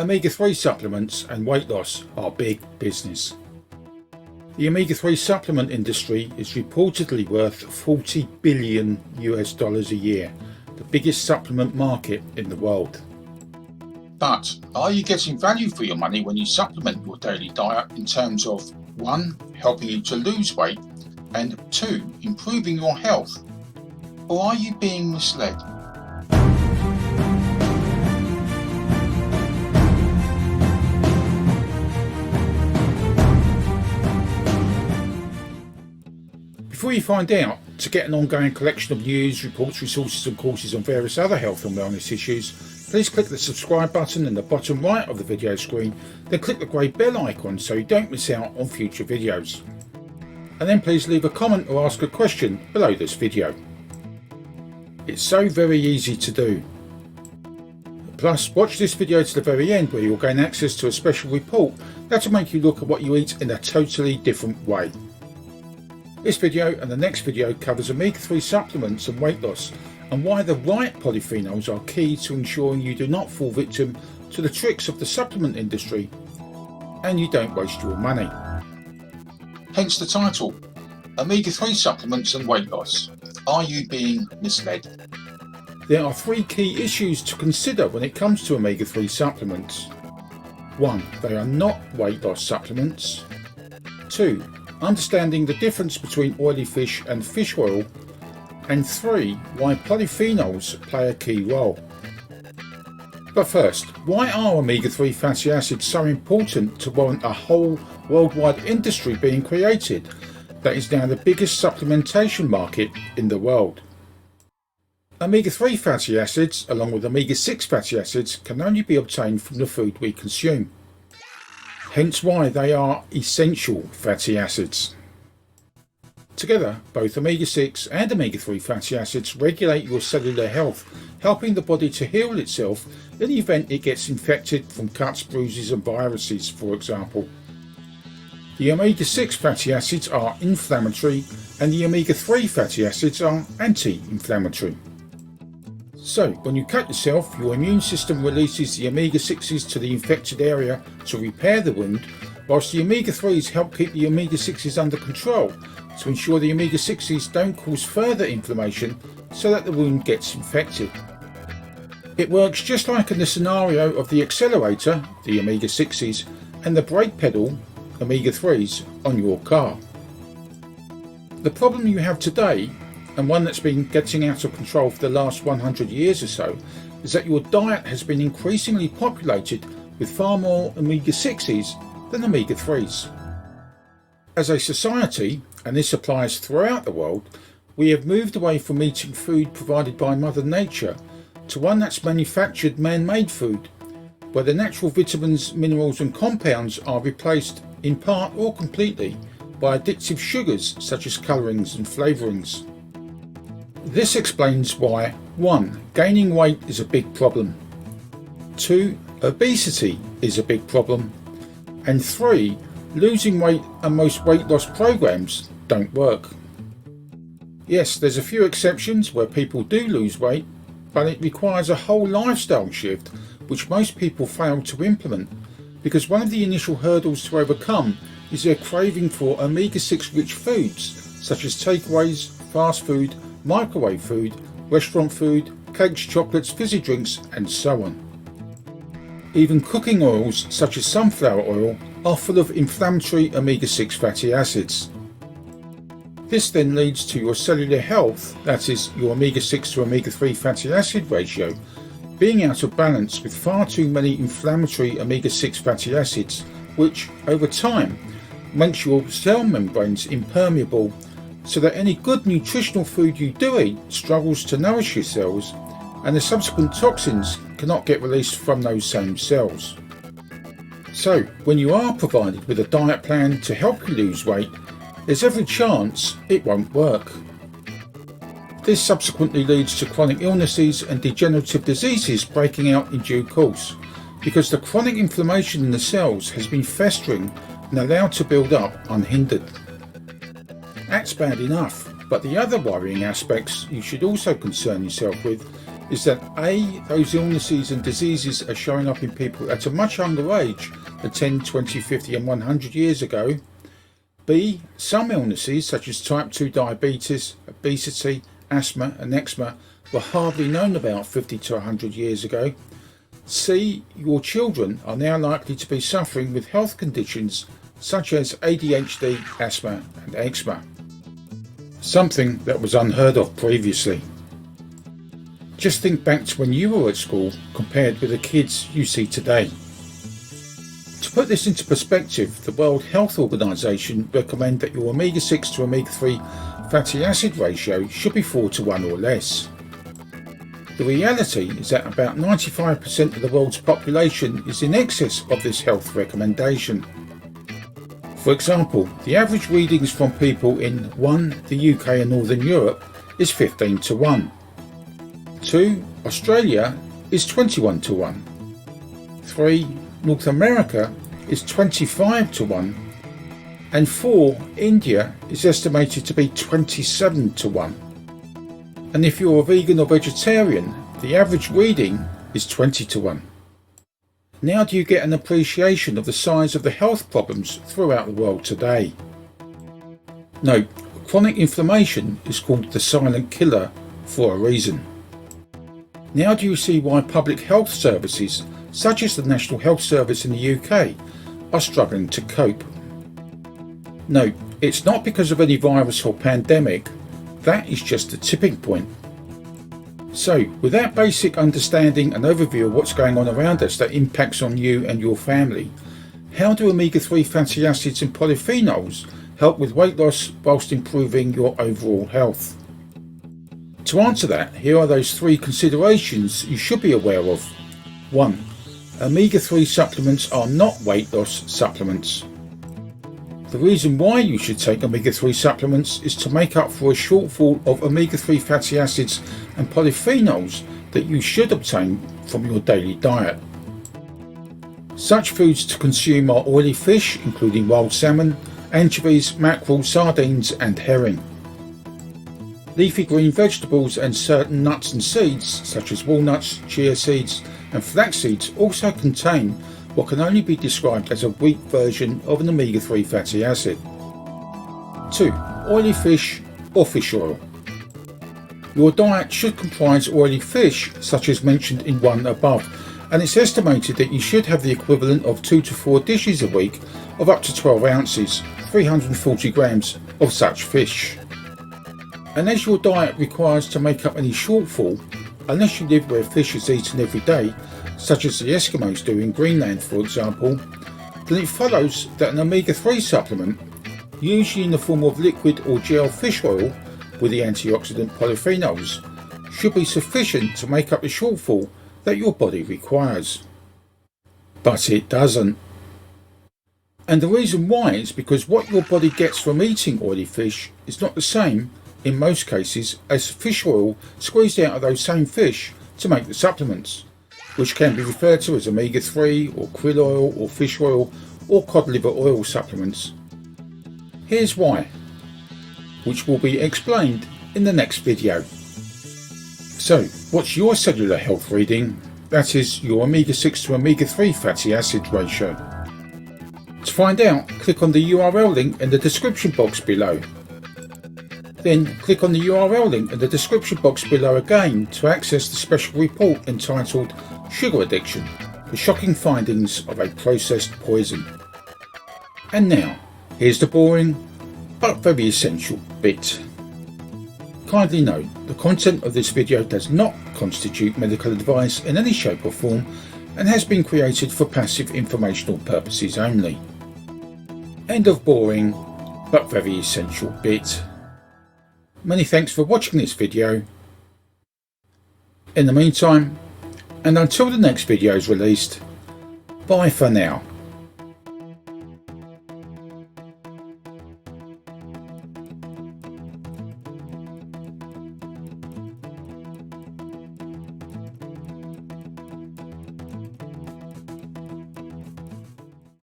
Omega-3 supplements and weight loss are big business. The omega-3 supplement industry is reportedly worth $40 billion a year, the biggest supplement market in the world. But are you getting value for your money when you supplement your daily diet in terms of 1. Helping you to lose weight, and 2. Improving your health? Or are you being misled? Before you find out, to get an ongoing collection of news, reports, resources and courses on various other health and wellness issues, please click the subscribe button in the bottom right of the video screen, then click the grey bell icon so you don't miss out on future videos. And then please leave a comment or ask a question below this video. It's so very easy to do. Plus, watch this video to the very end where you'll gain access to a special report that will make you look at what you eat in a totally different way. This video and the next video covers omega-3 supplements and weight loss and why the right polyphenols are key to ensuring you do not fall victim to the tricks of the supplement industry and you don't waste your money. Hence the title, Omega-3 Supplements and Weight Loss. Are you being misled? There are 3 key issues to consider when it comes to omega-3 supplements. 1. They are not weight loss supplements. 2. Understanding the difference between oily fish and fish oil. And 3. Why polyphenols play a key role. But first, why are omega-3 fatty acids so important to warrant a whole worldwide industry being created that is now the biggest supplementation market in the world? Omega-3 fatty acids, along with omega-6 fatty acids, can only be obtained from the food we consume. Hence why they are essential fatty acids. Together, both omega-6 and omega-3 fatty acids regulate your cellular health, helping the body to heal itself in the event it gets infected from cuts, bruises and viruses, for example. The omega-6 fatty acids are inflammatory and the omega-3 fatty acids are anti-inflammatory. So, when you cut yourself, your immune system releases the omega-6s to the infected area to repair the wound, whilst the omega-3s help keep the omega-6s under control to ensure the omega-6s don't cause further inflammation so that the wound gets infected. It works just like in the scenario of the accelerator, the omega-6s, and the brake pedal, omega-3s, on your car. The problem you have today, and one that's been getting out of control for the last 100 years or so, is that your diet has been increasingly populated with far more omega-6s than omega-3s. As a society, and this applies throughout the world, we have moved away from eating food provided by Mother Nature to one that's manufactured man-made food, where the natural vitamins, minerals and compounds are replaced in part or completely by addictive sugars such as colourings and flavourings. This explains why 1. Gaining weight is a big problem, 2. Obesity is a big problem, and 3. Losing weight and most weight loss programs don't work. Yes, there's a few exceptions where people do lose weight, but it requires a whole lifestyle shift which most people fail to implement because one of the initial hurdles to overcome is their craving for omega-6 rich foods such as takeaways, fast food, microwave food, restaurant food, cakes, chocolates, fizzy drinks and so on. Even cooking oils such as sunflower oil are full of inflammatory omega-6 fatty acids. This then leads to your cellular health, that is your omega-6 to omega-3 fatty acid ratio, being out of balance with far too many inflammatory omega-6 fatty acids, which over time makes your cell membranes impermeable so that any good nutritional food you do eat struggles to nourish your cells and the subsequent toxins cannot get released from those same cells. So when you are provided with a diet plan to help you lose weight, there's every chance it won't work. This subsequently leads to chronic illnesses and degenerative diseases breaking out in due course, because the chronic inflammation in the cells has been festering and allowed to build up unhindered. That's bad enough, but the other worrying aspects you should also concern yourself with is that A, those illnesses and diseases are showing up in people at a much younger age than 10, 20, 50 and 100 years ago. B, some illnesses such as type 2 diabetes, obesity, asthma and eczema were hardly known about 50 to 100 years ago. C, your children are now likely to be suffering with health conditions such as ADHD, asthma and eczema. Something that was unheard of previously. Just think back to when you were at school compared with the kids you see today. To put this into perspective, the World Health Organization recommend that your omega-6 to omega-3 fatty acid ratio should be 4 to 1 or less. The reality is that about 95% of the world's population is in excess of this health recommendation. For example, the average readings from people in 1. the UK and Northern Europe is 15 to 1. 2. Australia is 21 to 1. 3. North America is 25 to 1. And 4. India is estimated to be 27 to 1. And if you're a vegan or vegetarian, the average reading is 20 to 1. Now do you get an appreciation of the size of the health problems throughout the world today? Note, chronic inflammation is called the silent killer for a reason. Now do you see why public health services, such as the National Health Service in the UK, are struggling to cope? Note, it's not because of any virus or pandemic, that is just a tipping point. So, with that basic understanding and overview of what's going on around us that impacts on you and your family, how do omega-3 fatty acids and polyphenols help with weight loss whilst improving your overall health? To answer that, here are those 3 considerations you should be aware of. 1. Omega-3 supplements are not weight loss supplements. The reason why you should take omega-3 supplements is to make up for a shortfall of omega-3 fatty acids and polyphenols that you should obtain from your daily diet. Such foods to consume are oily fish, including wild salmon, anchovies, mackerel, sardines and herring. Leafy green vegetables and certain nuts and seeds, such as walnuts, chia seeds and flax seeds, also contain what can only be described as a weak version of an omega-3 fatty acid. 2. Oily fish or fish oil. Your diet should comprise oily fish, such as mentioned in 1 above, and it's estimated that you should have the equivalent of 2 to 4 dishes a week of up to 12 ounces, 340 grams of such fish. And as your diet requires to make up any shortfall, unless you live where fish is eaten every day, such as the Eskimos do in Greenland for example, then it follows that an omega-3 supplement, usually in the form of liquid or gel fish oil with the antioxidant polyphenols, should be sufficient to make up the shortfall that your body requires. But it doesn't. And the reason why is because what your body gets from eating oily fish is not the same, in most cases, as fish oil squeezed out of those same fish to make the supplements, which can be referred to as omega-3 or krill oil or fish oil or cod liver oil supplements. Here's why, which will be explained in the next video. So, what's your cellular health reading? That is your omega-6 to omega-3 fatty acid ratio. To find out, click on the URL link in the description box below. Then click on the URL link in the description box below again to access the special report entitled Sugar Addiction, the shocking findings of a processed poison. And now, here's the boring but very essential bit. Kindly note, the content of this video does not constitute medical advice in any shape or form and has been created for passive informational purposes only. End of boring but very essential bit. Many thanks for watching this video. In the meantime, and until the next video is released, bye for now.